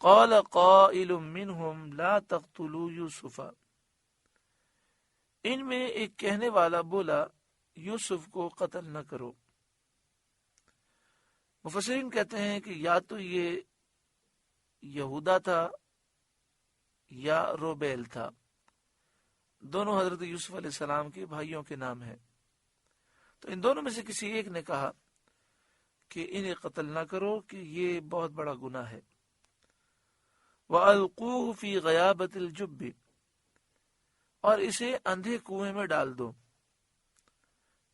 قال قائل منهم لا تقتلوا یوسف، ان میں ایک کہنے والا بولا یوسف کو قتل نہ کرو۔ مفسرین کہتے ہیں کہ یا تو یہ یہودا تھا یا روبیل تھا، دونوں حضرت یوسف علیہ السلام کے بھائیوں کے نام ہیں۔ تو ان دونوں میں سے کسی ایک نے کہا کہ انہیں قتل نہ کرو کہ یہ بہت بڑا گناہ ہے۔ وَأَلْقُوهُ فِي غَيَابَةِ الْجُبِّ، اور اسے اندھے کنویں میں ڈال دو۔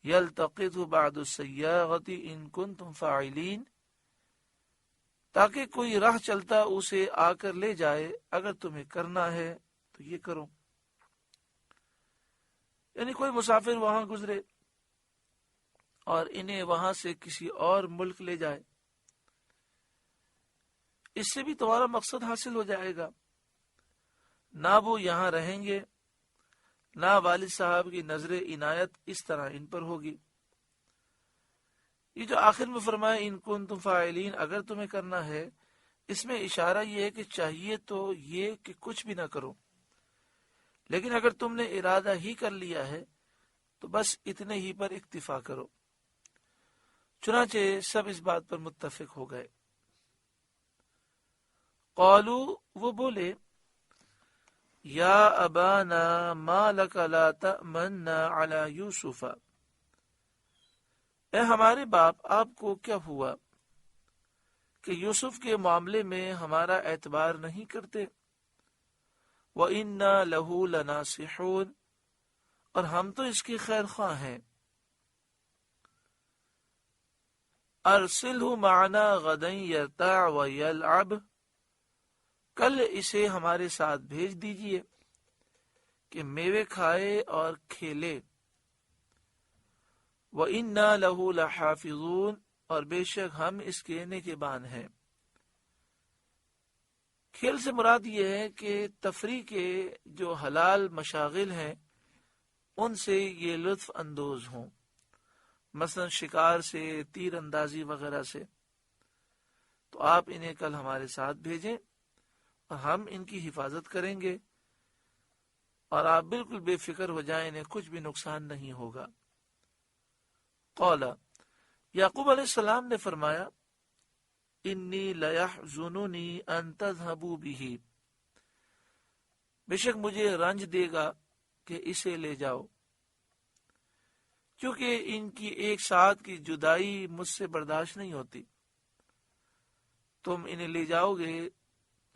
يَلْتَقِطْهُ بَعْدُ السَّيَّاغَةِ إِن كُنتُمْ فَاعِلِينَ، تاکہ کوئی راہ چلتا اسے آ کر لے جائے، اگر تمہیں کرنا ہے تو یہ کرو۔ یعنی کوئی مسافر وہاں گزرے اور انہیں وہاں سے کسی اور ملک لے جائے، اس سے بھی تمہارا مقصد حاصل ہو جائے گا۔ نہ وہ یہاں رہیں گے، نہ والد صاحب کی نظر عنایت اس طرح ان پر ہوگی۔ یہ جو آخر میں فرمایا ان کنتم فاعلین، اگر تمہیں کرنا ہے، اس میں اشارہ یہ ہے کہ چاہیے تو یہ کہ کچھ بھی نہ کرو، لیکن اگر تم نے ارادہ ہی کر لیا ہے تو بس اتنے ہی پر اکتفا کرو۔ چنانچہ سب اس بات پر متفق ہو گئے۔ قالو، وہ بولے، یا ابانا ما لک لا تأمنا علی یوسف، اے ہمارے باپ، آپ کو کیا ہوا کہ یوسف کے معاملے میں ہمارا اعتبار نہیں کرتے؟ وَإِنَّا لَهُ لَنَاصِحُونَ، اور ہم تو اس کے خیر خواہ ہیں۔ أَرْسِلْهُ مَعَنَا غَدًا يَرْتَعْ وَيَلْعَبْ، کل اسے ہمارے ساتھ بھیج دیجئے کہ میوے کھائے اور کھیلے۔ وَإِنَّا لَهُ لَحَافِظُونَ، اور بے شک ہم اس کے نگہبان ہیں۔ کھیل سے مراد یہ ہے کہ تفریح کے جو حلال مشاغل ہیں ان سے یہ لطف اندوز ہوں، مثلا شکار سے، تیر اندازی وغیرہ سے۔ تو آپ انہیں کل ہمارے ساتھ بھیجیں اور ہم ان کی حفاظت کریں گے، اور آپ بالکل بے فکر ہو جائیں، انہیں کچھ بھی نقصان نہیں ہوگا۔ قال، یعقوب علیہ السلام نے فرمایا، انی لیحزننی ان تذهبوا به، بے شک مجھے رنج دے گا کہ اسے لے جاؤ، کیونکہ ان کی ایک ساتھ کی جدائی مجھ سے برداشت نہیں ہوتی۔ تم انہیں لے جاؤ گے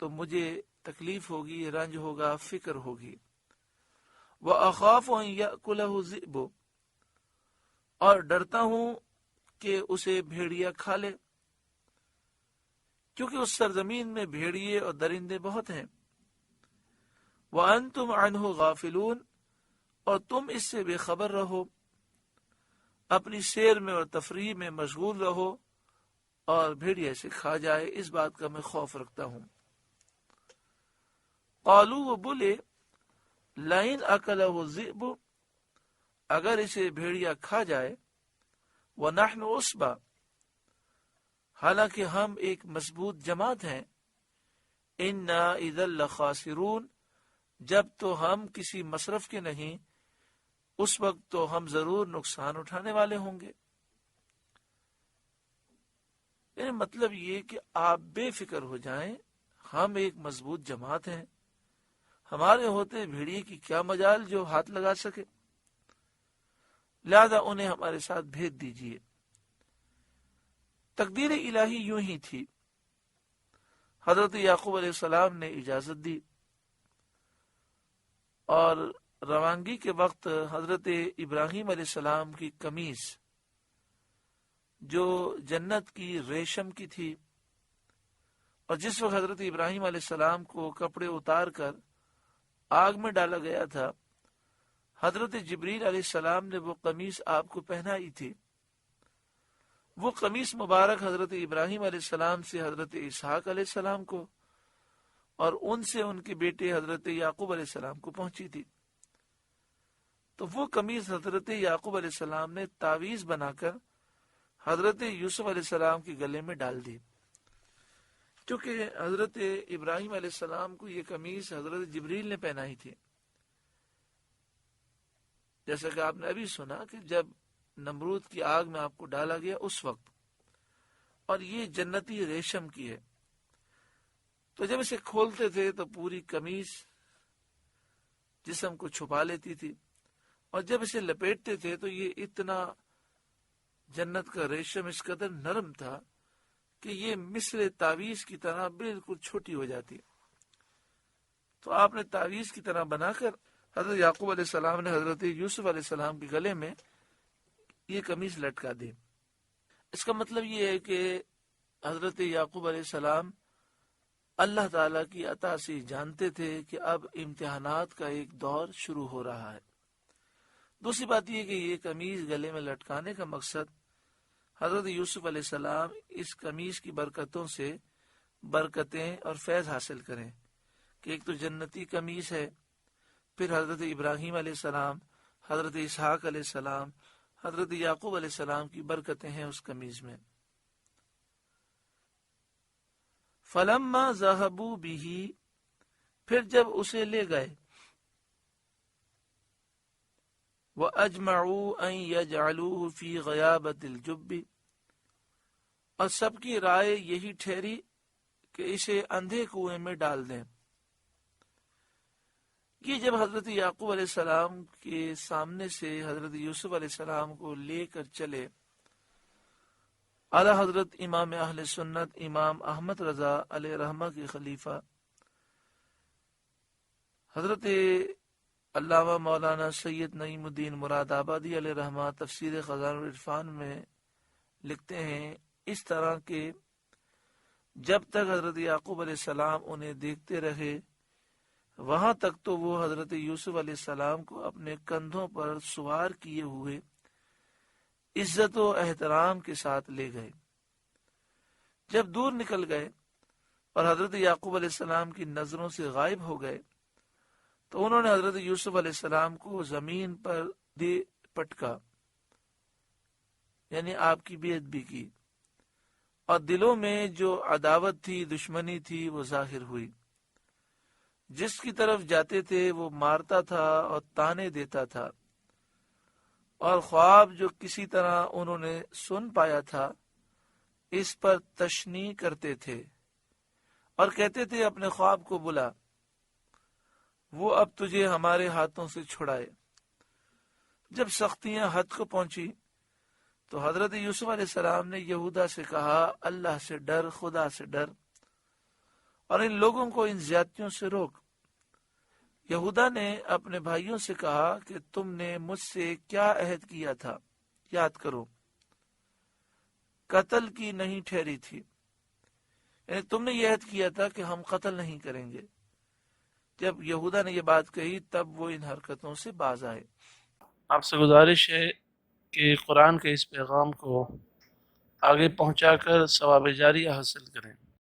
تو مجھے تکلیف ہوگی، رنج ہوگا، فکر ہوگی۔ وَأَخَافُ أَن يَأْكُلَهُ الذِّئْبُ، اور ڈرتا ہوں کہ اسے بھیڑیا کھا لے، کیونکہ اس سرزمین میں بھیڑیے اور درندے بہت ہیں۔ وَأَنْتُمْ عَنْهُ غَافِلُونَ، اور تم اس سے بے خبر رہو، اپنی سیر میں اور تفریح میں مشغول رہو، اور بھیڑیے سے کھا جائے، اس بات کا میں خوف رکھتا ہوں۔ قالوا، وہ بولے، لَئِنْ أَكَلَهُ الذِّئْبُ، اگر اسے بھیڑیا کھا جائے، وَنَحْنُ عُصْبَةٌ، حالانکہ ہم ایک مضبوط جماعت ہیں، إِنَّا إِذًا لَخَاسِرُونَ، جب تو ہم کسی مصرف کے نہیں، اس وقت تو ہم ضرور نقصان اٹھانے والے ہوں گے۔ یعنی مطلب یہ کہ آپ بے فکر ہو جائیں، ہم ایک مضبوط جماعت ہیں، ہمارے ہوتے بھیڑیے کی کیا مجال جو ہاتھ لگا سکے، لہذا انہیں ہمارے ساتھ بھیج دیجئے۔ تقدیر الہی یوں ہی تھی، حضرت یعقوب علیہ السلام نے اجازت دی، اور روانگی کے وقت حضرت ابراہیم علیہ السلام کی قمیص جو جنت کی ریشم کی تھی، اور جس وقت حضرت ابراہیم علیہ السلام کو کپڑے اتار کر آگ میں ڈالا گیا تھا، حضرت جبریل علیہ السلام نے وہ قمیص آپ کو پہنائی تھی۔ وہ قمیص مبارک حضرت ابراہیم علیہ السلام سے حضرت اسحاق علیہ السلام کو، اور ان سے ان کے بیٹے حضرت یعقوب علیہ السلام کو پہنچی تھی۔ تو وہ قمیص حضرت یعقوب علیہ السلام نے تعویذ بنا کر حضرت یوسف علیہ السلام کے گلے میں ڈال دی، چونکہ حضرت ابراہیم علیہ السلام کو یہ قمیص حضرت جبریل نے پہنائی تھی، جیسا کہ آپ نے ابھی سنا کہ جب نمرود کی آگ میں آپ کو ڈالا گیا اس وقت، اور یہ جنتی ریشم کی ہے، تو جب اسے کھولتے تھے تو پوری قمیص جسم کو چھپا لیتی تھی، اور جب اسے لپیٹتے تھے تو یہ اتنا جنت کا ریشم اس قدر نرم تھا کہ یہ مثل تعویذ کی طرح بالکل چھوٹی ہو جاتی. تو آپ نے تعویذ کی طرح بنا کر حضرت یعقوب علیہ السلام نے حضرت یوسف علیہ السلام کے گلے میں یہ قمیص لٹکا دی. اس کا مطلب یہ ہے کہ حضرت یعقوب علیہ السلام اللہ تعالیٰ کی عطا سے جانتے تھے کہ اب امتحانات کا ایک دور شروع ہو رہا ہے. دوسری بات یہ کہ یہ قمیص گلے میں لٹکانے کا مقصد حضرت یوسف علیہ السلام اس قمیص کی برکتوں سے برکتیں اور فیض حاصل کریں، کہ ایک تو جنتی قمیص ہے، پھر حضرت ابراہیم علیہ السلام، حضرت اسحاق علیہ السلام، حضرت یعقوب علیہ السلام کی برکتیں ہیں اس قمیص میں. فلما ذهبوا به، پھر جب اسے لے گئے، وَأَجْمَعُوا أَن يَجْعَلُوهُ فِي غَيَابَةِ الْجُبِّ، اور سب کی رائے یہی ٹھہری کہ اسے اندھے کنویں میں ڈال دیں. یہ جب حضرت یعقوب علیہ السلام کے سامنے سے حضرت یوسف علیہ السلام کو لے کر چلے، اعلیٰ حضرت امام اہل سنت امام احمد رضا علیہ رحمہ کے خلیفہ حضرت علامہ مولانا سید نعیم الدین مراد آبادی علیہ رحمہ تفسیر خزائن العرفان میں لکھتے ہیں اس طرح کہ جب تک حضرت یعقوب علیہ السلام انہیں دیکھتے رہے، وہاں تک تو وہ حضرت یوسف علیہ السلام کو اپنے کندھوں پر سوار کیے ہوئے عزت و احترام کے ساتھ لے گئے. جب دور نکل گئے اور حضرت یعقوب علیہ السلام کی نظروں سے غائب ہو گئے تو انہوں نے حضرت یوسف علیہ السلام کو زمین پر دے پٹکا، یعنی آپ کی بے ادبی کی، اور دلوں میں جو عداوت تھی، دشمنی تھی، وہ ظاہر ہوئی. جس کی طرف جاتے تھے وہ مارتا تھا اور تانے دیتا تھا، اور خواب جو کسی طرح انہوں نے سن پایا تھا اس پر تشنیع کرتے تھے اور کہتے تھے اپنے خواب کو بلا، وہ اب تجھے ہمارے ہاتھوں سے چھڑائے. جب سختیاں حد کو پہنچی تو حضرت یوسف علیہ السلام نے یہودا سے کہا اللہ سے ڈر، خدا سے ڈر، اور ان لوگوں کو ان زیادتیوں سے روک. یہودا نے اپنے بھائیوں سے کہا کہ تم نے مجھ سے کیا عہد کیا تھا، یاد کرو، قتل کی نہیں ٹھہری تھی، یعنی تم نے یہ عہد کیا تھا کہ ہم قتل نہیں کریں گے. جب یہودا نے یہ بات کہی تب وہ ان حرکتوں سے باز آئے. آپ سے گزارش ہے کہ قرآن کے اس پیغام کو آگے پہنچا کر ثواب جاریہ حاصل کریں.